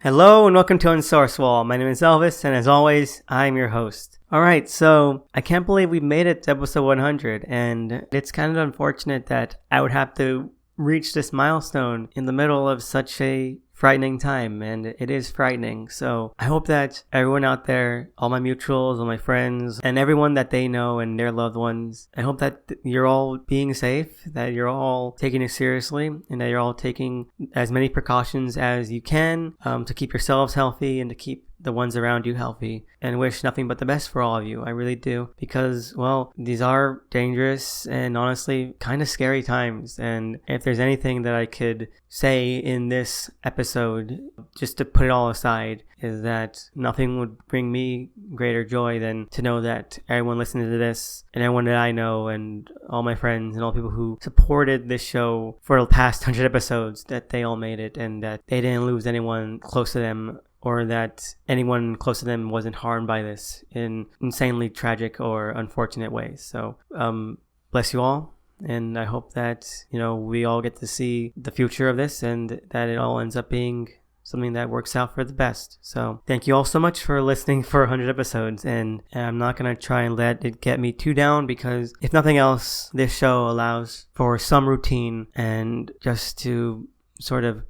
Hello and welcome to Unsourced Wall. My name is Elvis, and as always, I'm your host. Alright, so I can't believe we made it to episode 100, and it's kind of unfortunate that I would have to reach this milestone in the middle of such a frightening time, and it is frightening. So I hope that everyone out there, all my mutuals, all my friends, and everyone that they know and their loved ones, I hope that you're all being safe, that you're all taking it seriously, and that you're all taking as many precautions as you can to keep yourselves healthy and to keep the ones around you healthy, and wish nothing but the best for all of you. I really do, because, well, these are dangerous and honestly kind of scary times. And if there's anything that I could say in this episode, just to put it all aside, is that nothing would bring me greater joy than to know that everyone listening to this, and everyone that I know, and all my friends and all people who supported this show for the past 100 episodes, that they all made it, and that they didn't lose anyone close to them, or that anyone close to them wasn't harmed by this in insanely tragic or unfortunate ways. So, bless you all. And I hope that, we all get to see the future of this, and that it all ends up being something that works out for the best. So thank you all so much for listening for 100 episodes. And I'm not going to try and let it get me too down, because if nothing else, this show allows for some routine and just to sort of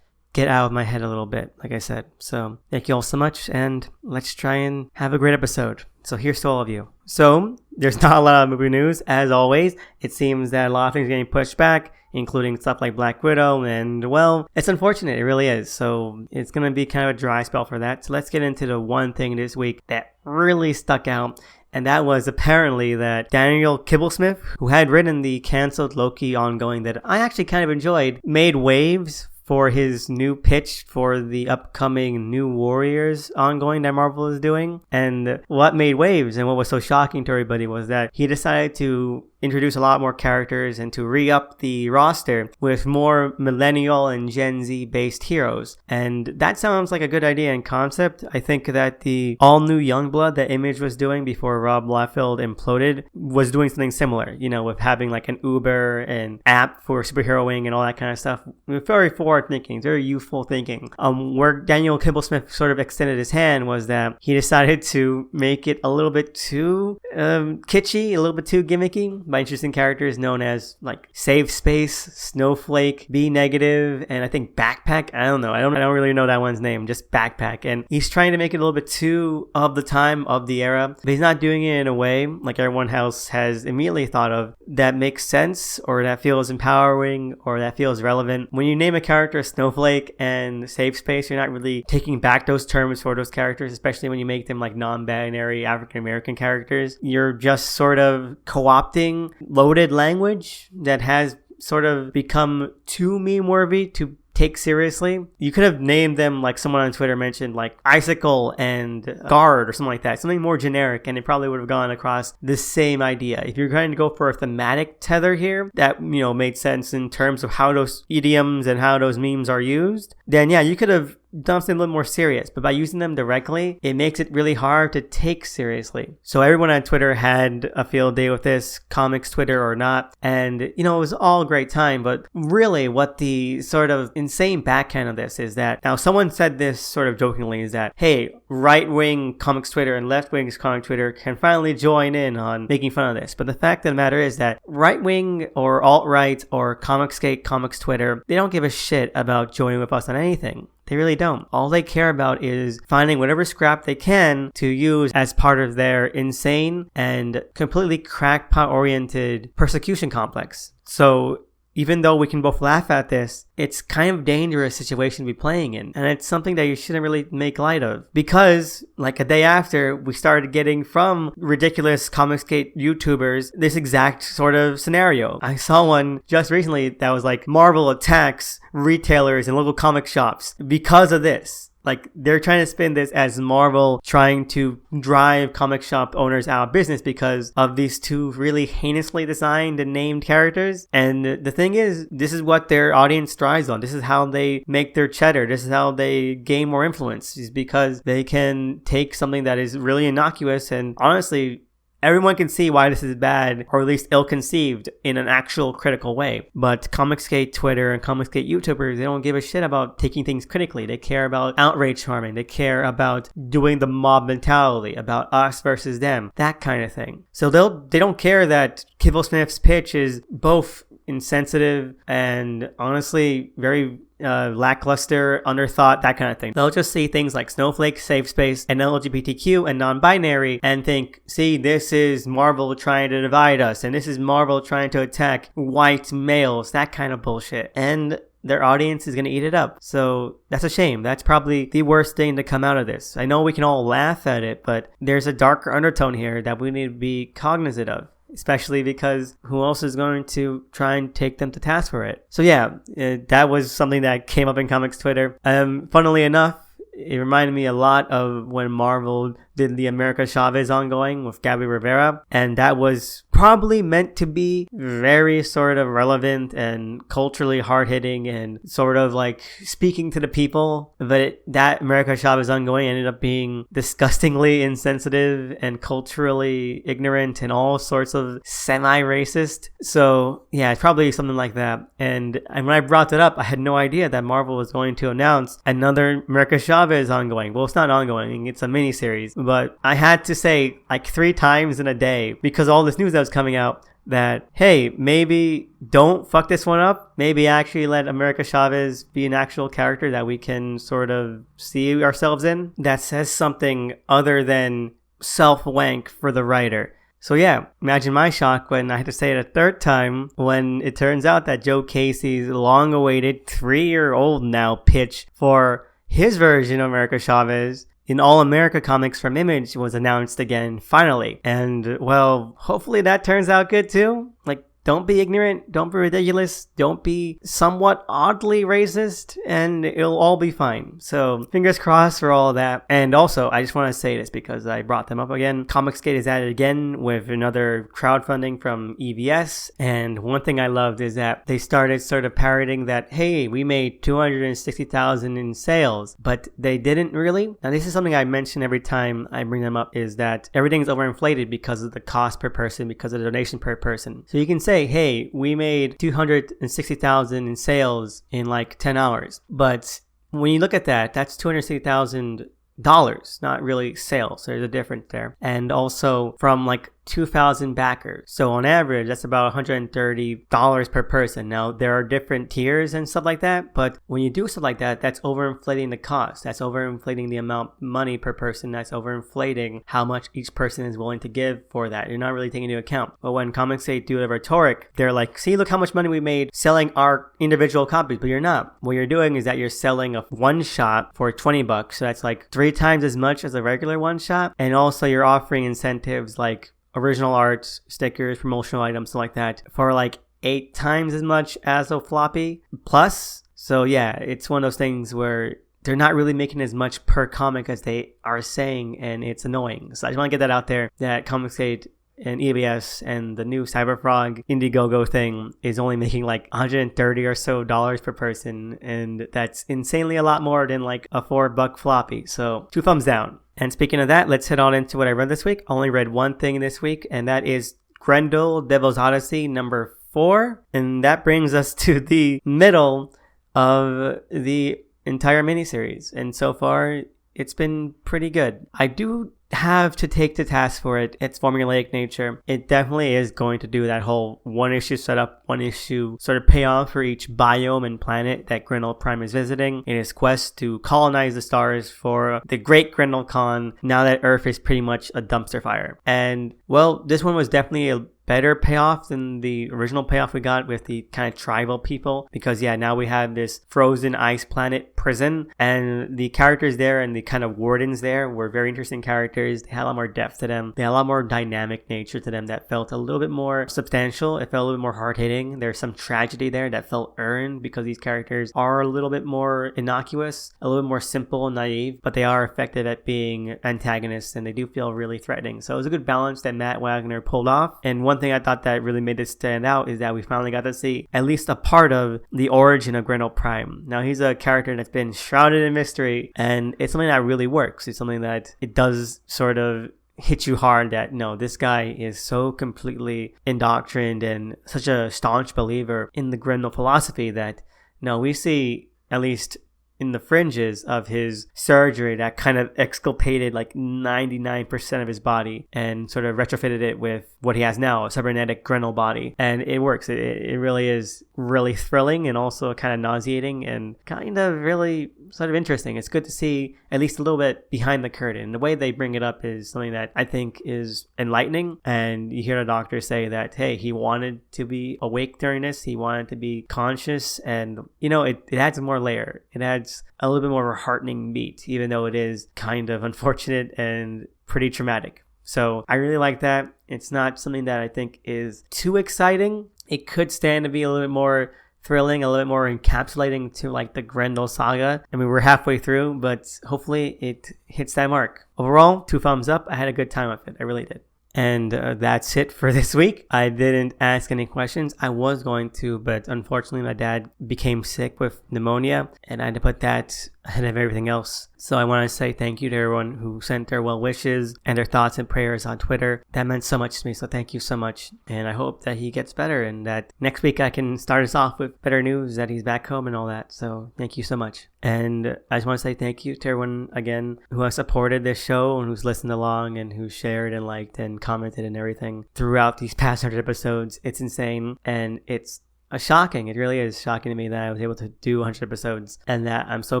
get out of my head a little bit, like I said. So thank you all so much, and let's try and have a great episode. So here's to all of you. So there's not a lot of movie news, as always. It seems that a lot of things are getting pushed back, including stuff like Black Widow, and well, it's unfortunate, it really is. So it's going to be kind of a dry spell for that. So let's get into the one thing this week that really stuck out. And that was apparently that Daniel Kibblesmith, who had written the canceled Loki ongoing that I actually kind of enjoyed, made waves for his new pitch for the upcoming New Warriors ongoing that Marvel is doing. And what made waves and what was so shocking to everybody was that he decided to introduce a lot more characters and to re-up the roster with more millennial and Gen Z based heroes. And that sounds like a good idea in concept. I think that the all-new Youngblood that Image was doing before Rob Liefeld imploded was doing something similar, with having like an Uber and app for superheroing and all that kind of stuff. Very forward thinking, very youthful thinking. Where Daniel Kibblesmith sort of extended his hand was that he decided to make it a little bit too kitschy, a little bit too gimmicky, by introducing characters known as like Save Space, Snowflake, Be Negative, and I think Backpack. I don't know. I don't really know that one's name. Just Backpack. And he's trying to make it a little bit too of the time, of the era, but he's not doing it in a way like everyone else has immediately thought of that makes sense, or that feels empowering, or that feels relevant. When you name a character Snowflake and Save Space, you're not really taking back those terms for those characters, especially when you make them like non-binary African American characters. You're just sort of co-opting loaded language that has sort of become too meme-worthy to take seriously. You could have named them like someone on Twitter mentioned, like Icicle and Guard or something like that, something more generic, and it probably would have gone across the same idea. If you're trying to go for a thematic tether here that made sense in terms of how those idioms and how those memes are used, then yeah, you could have done something a little more serious. But by using them directly, it makes it really hard to take seriously. So everyone on Twitter had a field day with this, comics Twitter or not, and it was all a great time. But really what the sort of insane backhand of this is that, now someone said this sort of jokingly, is that, hey, right-wing comics Twitter and left-wing comic Twitter can finally join in on making fun of this. But the fact of the matter is that right-wing or alt-right or Comicsgate comics Twitter, they don't give a shit about joining with us on anything. They really don't. All they care about is finding whatever scrap they can to use as part of their insane and completely crackpot-oriented persecution complex. So even though we can both laugh at this, it's kind of a dangerous situation to be playing in. And it's something that you shouldn't really make light of. Because, like a day after, we started getting from ridiculous Comicsgate YouTubers this exact sort of scenario. I saw one just recently that was like, Marvel attacks retailers and local comic shops because of this. Like, they're trying to spin this as Marvel trying to drive comic shop owners out of business because of these two really heinously designed and named characters. And the thing is, this is what their audience thrives on. This is how they make their cheddar. This is how they gain more influence, is because they can take something that is really innocuous and honestly everyone can see why this is bad, or at least ill-conceived in an actual critical way. But Comicsgate Twitter and Comicsgate YouTubers, they don't give a shit about taking things critically. They care about outrage farming. They care about doing the mob mentality, about us versus them, that kind of thing. So they don't care that Kibble Smith's pitch is both insensitive and honestly very lackluster, underthought, that kind of thing. They'll just see things like Snowflake, Safe Space, and LGBTQ and non-binary and think, see, this is Marvel trying to divide us, and this is Marvel trying to attack white males, that kind of bullshit. And their audience is going to eat it up. So that's a shame. That's probably the worst thing to come out of this. I know we can all laugh at it, but there's a darker undertone here that we need to be cognizant of. Especially because who else is going to try and take them to task for it? So yeah, that was something that came up in comics Twitter. Funnily enough, it reminded me a lot of when Marvel did the America Chavez ongoing with Gabby Rivera, and that was probably meant to be very sort of relevant and culturally hard-hitting and sort of like speaking to the people, but that America Chavez ongoing ended up being disgustingly insensitive and culturally ignorant and all sorts of semi-racist. So yeah, it's probably something like that. And when I brought it up, I had no idea that Marvel was going to announce another America Chavez ongoing. Well, it's not ongoing, it's a miniseries. But I had to say like 3 times in a day because all this news that was coming out that, hey, maybe don't fuck this one up. Maybe actually let America Chavez be an actual character that we can sort of see ourselves in. That says something other than self-wank for the writer. So yeah, imagine my shock when I had to say it a 3rd time when it turns out that Joe Casey's long-awaited 3-year-old now pitch for his version of America Chavez in All America Comics from Image was announced again, finally. And, well, hopefully that turns out good too. Like, don't be ignorant, don't be ridiculous, don't be somewhat oddly racist, and it'll all be fine. So, fingers crossed for all of that. And also, I just want to say this because I brought them up again. Comicsgate is at it again with another crowdfunding from EVS. And one thing I loved is that they started sort of parroting that, hey, we made $260,000 in sales, but they didn't really. Now, this is something I mention every time I bring them up, is that everything's overinflated because of the cost per person, because of the donation per person. So you can say, hey, we made $260,000 in sales in like 10 hours. But when you look at that, that's $260,000, not really sales. There's a difference there. And also from like 2,000 backers. So on average, that's about $130 per person. Now, there are different tiers and stuff like that, but when you do stuff like that, that's overinflating the cost. That's overinflating the amount of money per person. That's overinflating how much each person is willing to give for that. You're not really taking into account. But when Comicsgate do the rhetoric, they're like, see, look how much money we made selling our individual copies, but you're not. What you're doing is that you're selling a one-shot for $20. So that's like 3 times as much as a regular one-shot. And also you're offering incentives like original arts, stickers, promotional items, something like that, for like 8 times as much as a floppy plus. So yeah, it's one of those things where they're not really making as much per comic as they are saying, and it's annoying. So I just want to get that out there, that Comicsgate and EBS and the new Cyberfrog Indiegogo thing is only making like $130 or so per person, and that's insanely a lot more than like a $4 floppy. So 2 thumbs down. And speaking of that, let's head on into what I read this week. I only read one thing this week, and that is Grendel Devil's Odyssey number 4. And that brings us to the middle of the entire miniseries. And so far, it's been pretty good. I do have to take to task for its formulaic nature. It definitely is going to do that whole 1-issue setup, 1-issue sort of payoff for each biome and planet that Grendel Prime is visiting in his quest to colonize the stars for the Great Grendel Con, now that Earth is pretty much a dumpster fire. And, well, this one was definitely a better payoff than the original payoff we got with the kind of tribal people, because yeah, now we have this frozen ice planet prison, and the characters there and the kind of wardens there were very interesting characters. They had a lot more depth to them. They had a lot more dynamic nature to them that felt a little bit more substantial. It felt a little bit more hard-hitting. There's some tragedy there that felt earned because these characters are a little bit more innocuous, a little bit more simple and naive, but they are effective at being antagonists, and they do feel really threatening. So it was a good balance that Matt Wagner pulled off. And one thing I thought that really made it stand out is that we finally got to see at least a part of the origin of Grendel Prime. Now, he's a character that's been shrouded in mystery, and it's something that really works. It's something that it does sort of hit you hard that no, this guy is so completely indoctrined and such a staunch believer in the Grendel philosophy that no, we see at least in the fringes of his surgery that kind of exculpated like 99% of his body and sort of retrofitted it with what he has now, a cybernetic Grendel body. And it works. It really is really thrilling and also kind of nauseating and kind of really sort of interesting. It's good to see at least a little bit behind the curtain. The way they bring it up is something that I think is enlightening. And you hear the doctor say that, hey, he wanted to be awake during this. He wanted to be conscious. And, you know, it adds more layer. It adds a little bit more of a heartening beat, even though it is kind of unfortunate and pretty traumatic. So I really like that. It's not something that I think is too exciting. It could stand to be a little bit more thrilling, a little bit more encapsulating to like the Grendel saga. I mean, we're halfway through, but hopefully it hits that mark. Overall, 2 thumbs up. I had a good time with it. I really did. And that's it for this week. I didn't ask any questions. I was going to, but unfortunately my dad became sick with pneumonia and I had to put that ahead of everything else. So I want to say thank you to everyone who sent their well wishes and their thoughts and prayers on Twitter. That meant so much to me, so thank you so much. And I hope that he gets better and that next week I can start us off with better news that he's back home and all that. So thank you so much. And I just want to say thank you to everyone again who has supported this show and who's listened along and who shared and liked and commented and everything throughout these past 100 episodes. It's insane and it's shocking. It really is shocking to me that I was able to do 100 episodes and that I'm so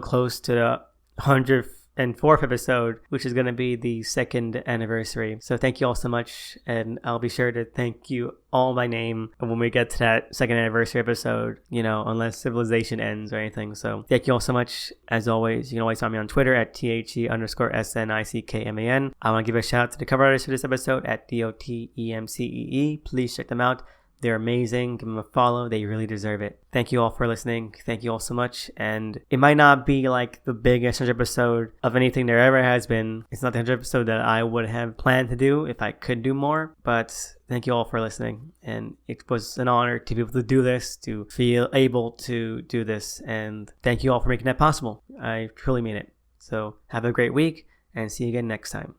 close to the 104th episode, which is going to be the 2nd anniversary. So thank you all so much, and I'll be sure to thank you all by name when we get to that 2nd anniversary episode, you know, unless civilization ends or anything. So thank you all so much. As always, you can always find me on Twitter at THE_SNICKMAN. I want to give a shout out to the cover artists for this episode at DOTEMCEE. Please check them out. They're amazing. Give them a follow. They really deserve it. Thank you all for listening. Thank you all so much. And it might not be like the biggest 100 episode of anything there ever has been. It's not the 100 episode that I would have planned to do if I could do more. But thank you all for listening. And it was an honor to be able to do this, to feel able to do this. And thank you all for making that possible. I truly mean it. So have a great week and see you again next time.